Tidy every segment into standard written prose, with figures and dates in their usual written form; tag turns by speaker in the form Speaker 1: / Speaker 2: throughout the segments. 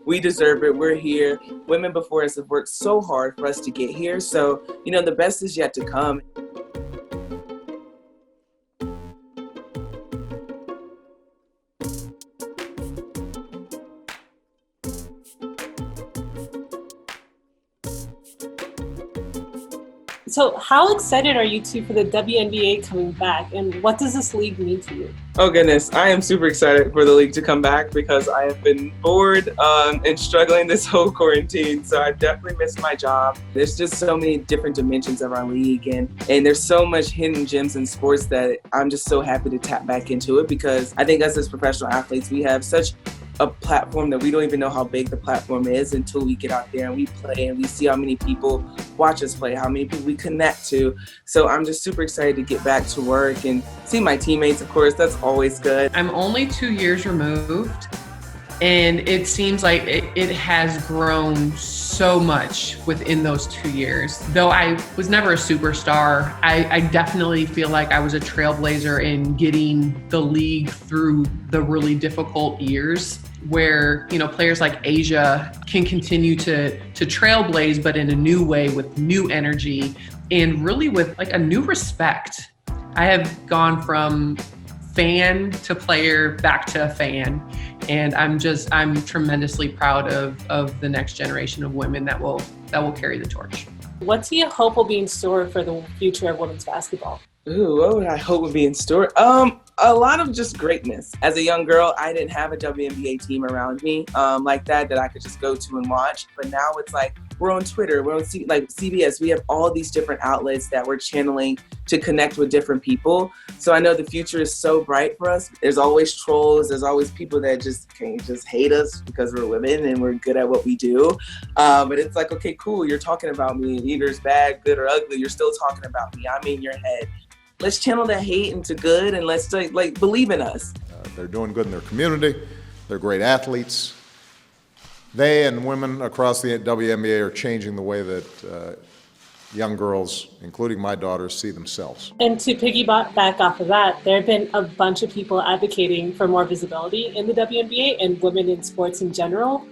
Speaker 1: We deserve it. We're here. Women before us have worked so hard for us to get here. So, the best is yet to come.
Speaker 2: So how excited are you two for the WNBA coming back, and what does this league mean to you?
Speaker 1: Oh goodness, I am super excited for the league to come back because I have been bored and struggling this whole quarantine. So I definitely missed my job. There's just so many different dimensions of our league, and there's so much hidden gems in sports that I'm just so happy to tap back into it, because I think us as professional athletes, we have such a platform that we don't even know how big the platform is until we get out there and we play and we see how many people watch us play, how many people we connect to. So I'm just super excited to get back to work and see my teammates, of course. That's always good.
Speaker 3: I'm only 2 years removed, and it seems like it has grown so much within those 2 years. Though I was never a superstar, I definitely feel like I was a trailblazer in getting the league through the really difficult years where, players like Asia can continue to trailblaze, but in a new way with new energy and really with like a new respect. I have gone from fan to player back to a fan. And I'm tremendously proud of the next generation of women that will carry the torch.
Speaker 2: What do you hope will be in store for the future of women's basketball?
Speaker 1: Ooh, what would I hope would be in store? A lot of just greatness. As a young girl, I didn't have a WNBA team around me like that I could just go to and watch. But now it's like we're on Twitter, we're on CBS. We have all these different outlets that we're channeling to connect with different people. So I know the future is so bright for us. There's always trolls. There's always people that just hate us because we're women and we're good at what we do. But it's like, okay, cool. You're talking about me. Either it's bad, good, or ugly. You're still talking about me. I'm in your head. Let's channel that hate into good, and let's believe in us.
Speaker 4: They're doing good in their community. They're great athletes. They and women across the WNBA are changing the way that young girls, including my daughters, see themselves.
Speaker 2: And to piggyback off of that, there have been a bunch of people advocating for more visibility in the WNBA and women in sports in general.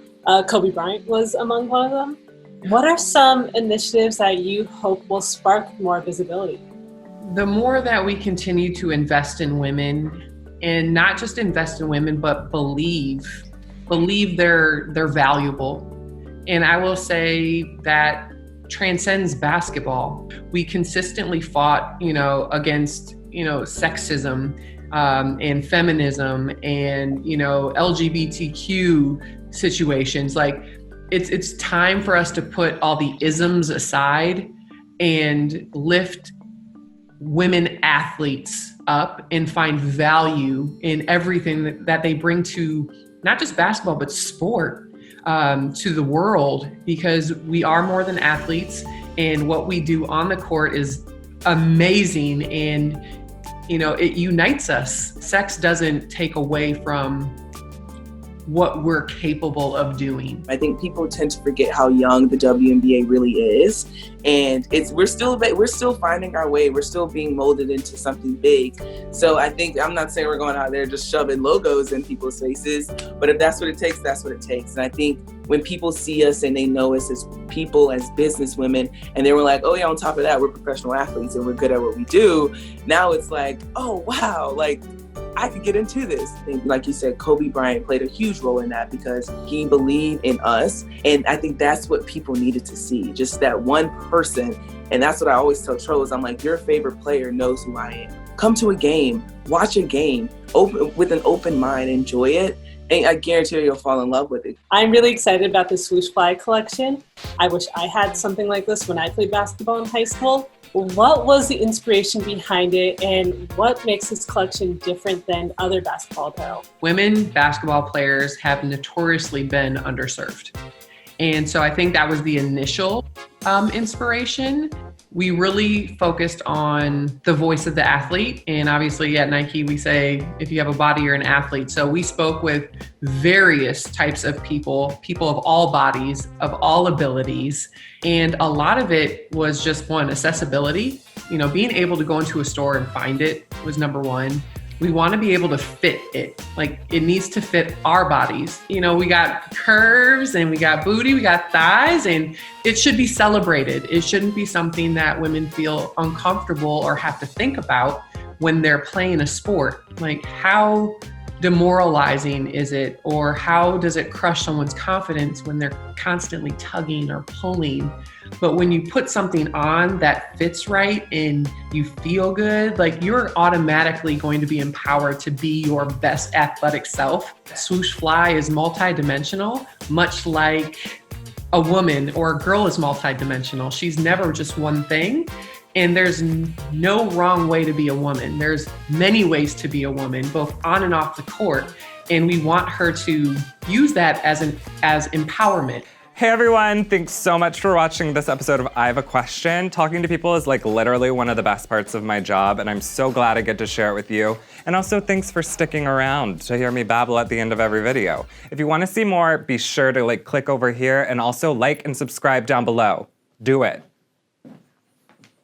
Speaker 2: Kobe Bryant was among one of them. What are some initiatives that you hope will spark more visibility?
Speaker 3: The more that we continue to invest in women, and not just invest in women, but believe they're valuable. And I will say that transcends basketball. We consistently fought, against, sexism and feminism and, LGBTQ situations. Like it's time for us to put all the isms aside and lift women athletes up and find value in everything that they bring to not just basketball, but sport, to the world, because we are more than athletes, and what we do on the court is amazing, and it unites us. Sex doesn't take away from what we're capable of doing.
Speaker 1: I think people tend to forget how young the WNBA really is, and we're still finding our way. We're still being molded into something big. So I think, I'm not saying we're going out there just shoving logos in people's faces, but if that's what it takes, that's what it takes. And I think when people see us and they know us as people, as business women, and they were like, oh yeah, on top of that, we're professional athletes and we're good at what we do. Now it's like, oh wow, like I could get into this. And like you said, Kobe Bryant played a huge role in that because he believed in us. And I think that's what people needed to see, just that one person. And that's what I always tell trolls. I'm like, your favorite player knows who I am. Come to a game, watch a game, with an open mind, enjoy it. And I guarantee you'll fall in love with it.
Speaker 2: I'm really excited about the Swoosh Fly collection. I wish I had something like this when I played basketball in high school. What was the inspiration behind it, and what makes this collection different than other basketball apparel?
Speaker 3: Women basketball players have notoriously been underserved. And so I think that was the initial inspiration. We really focused on the voice of the athlete. And obviously at Nike, we say, if you have a body, you're an athlete. So we spoke with various types of people of all bodies, of all abilities. And a lot of it was just one, accessibility. Being able to go into a store and find it was number one. We want to be able to fit it. Like, it needs to fit our bodies. You know, we got curves and we got booty, we got thighs, and it should be celebrated. It shouldn't be something that women feel uncomfortable or have to think about when they're playing a sport. Like, how demoralizing is it, or how does it crush someone's confidence when they're constantly tugging or pulling? But when you put something on that fits right and you feel good, like, you're automatically going to be empowered to be your best athletic self. Swoosh Fly is multidimensional, much like a woman or a girl is multidimensional. She's never just one thing. And there's no wrong way to be a woman. There's many ways to be a woman, both on and off the court. And we want her to use that as empowerment.
Speaker 5: Hey everyone, thanks so much for watching this episode of I Have a Question. Talking to people is like literally one of the best parts of my job, and I'm so glad I get to share it with you. And also thanks for sticking around to hear me babble at the end of every video. If you want to see more, be sure to click over here and also like and subscribe down below. Do it.